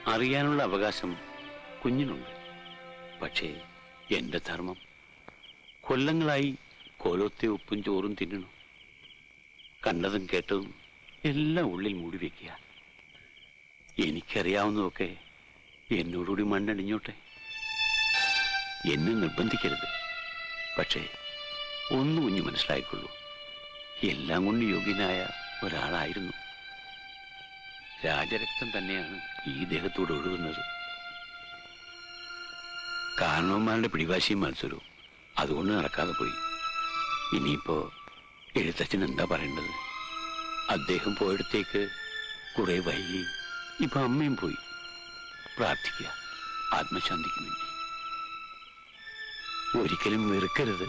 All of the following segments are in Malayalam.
അറിയാനുള്ള അവകാശം കുഞ്ഞിനുണ്ട്. പക്ഷേ എന്റെ ധർമ്മം കൊല്ലങ്ങളായി കോലത്തെ ഉപ്പും ചോറും തിന്നണു. കണ്ടതും കേട്ടതും എല്ലാം ഉള്ളിൽ മൂടി വെക്കുക. എനിക്കറിയാവുന്നതൊക്കെ എന്നോടുകൂടി മണ്ണടിഞ്ഞോട്ടെ. എന്നെ നിർബന്ധിക്കരുത്. പക്ഷേ ഒന്ന് കുഞ്ഞു മനസ്സിലായിക്കൊള്ളൂ, എല്ലാം കൊണ്ട് യോഗ്യനായ ഒരാളായിരുന്നു. രാജരക്തം തന്നെയാണ് ഈ ദേഹത്തോട് ഒഴുകുന്നത്. കാരണവന്മാരുടെ പിടിവാശിയും മത്സരവും അതുകൊണ്ട് നടക്കാതെ പോയി. ഇനിയിപ്പോ എഴുത്തച്ഛൻ എന്താ പറയേണ്ടത്? അദ്ദേഹം പോയിടത്തേക്ക് കുറെ വൈകി. ഇപ്പൊ അമ്മയും പോയി. പ്രാർത്ഥിക്കുക ആത്മശാന്തിക്ക് വേണ്ടി. ഒരിക്കലും വെറുക്കരുത്.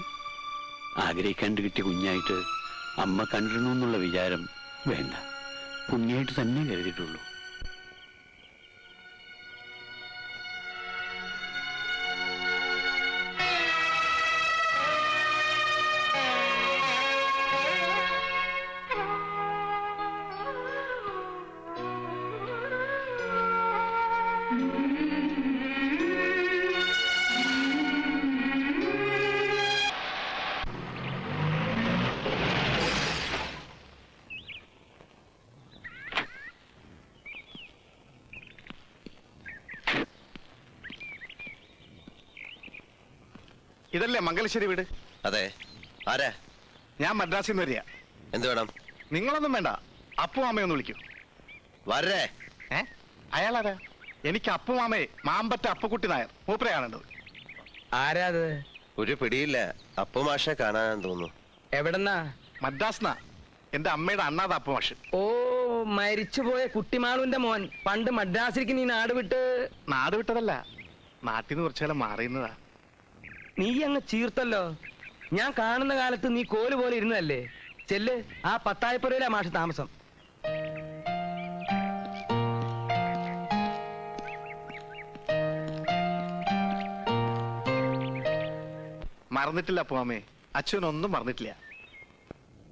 ആഗ്രഹിക്കാണ്ട് കിട്ടിയ കുഞ്ഞായിട്ട് അമ്മ കണ്ടിരുന്നു വിചാരം വേണ്ട. കുഞ്ഞായിട്ട് തന്നെ കരുതിയിട്ടുള്ളൂ. ഇതല്ലേ മംഗലശ്ശേരി വീട്? അതെ. ആരാ? ഞാൻ മദ്രാസിൽ നിന്ന് വരിക. എന്ത് വേണം? നിങ്ങളൊന്നും വേണ്ട, അപ്പു മാമയൊന്ന് വിളിക്കൂ. വരേ. അയാളാരാ? എനിക്ക് അപ്പു മാമയെ മാമ്പറ്റ അപ്പുക്കുട്ടി നായർ മൂപ്പരയാണുണ്ടത്. ആരാ അത്? ഒരു പിടിയില്ല. അപ്പു മാഷെ കാണാനെന്ന് തോന്നുന്നു. എവിടെന്നാ? മദ്രാസ്നാ. എന്റെ അമ്മയുടെ അണ്ണാത അപ്പു മാഷ്. ഓ, മരിച്ചുപോയ കുട്ടിമാളുവിന്റെ മോൻ. പണ്ട് മദ്രാസിലേക്ക് നീ നാട് വിട്ട്? നാട് വിട്ടതല്ല, നാട്ടിൽ നിന്ന് കുറച്ചു കാലം മാറിയുന്നതാ. നീ അങ്ങ് ചീർത്തല്ലോ. ഞാൻ കാണുന്ന കാലത്ത് നീ കോല് പോലെ ഇരുന്നതല്ലേ. ചെല്ല്, ആ പത്തായപ്പുരയിലാ മാഷ് താമസം. മറന്നിട്ടില്ല അപ്പു മാമേ, അച്ഛനൊന്നും മറന്നിട്ടില്ല.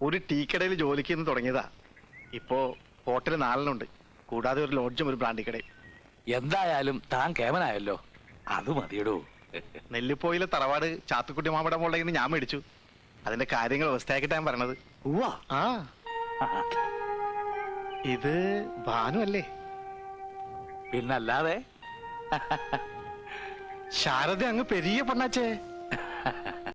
ഒരു ടീക്കടയിൽ ജോലിക്ക് നിന്ന് തുടങ്ങിയതാ. ഇപ്പോ ഹോട്ടൽ 4 കൂടാതെ ഒരു ലോഡ്ജും ഒരു ബ്രാൻഡി കടയും. എന്തായാലും താൻ കേവനായല്ലോ, അത് മതിയടോ. നെല്ലിപ്പോയിലെ തറവാട് ചാത്തുക്കുട്ടി മാമയുടെ മോളുടെ ഞാൻ മേടിച്ചു. അതിന്റെ കാര്യങ്ങൾ വ്യവസ്ഥയാക്കിട്ടാ ഞാൻ പറഞ്ഞത്. ആ, ഇത് ഭാനു അല്ലേ? പിന്നല്ലാതെ. ശാരദ അങ്ങ് പെരിയ പൊണ്ണാച്ചേ.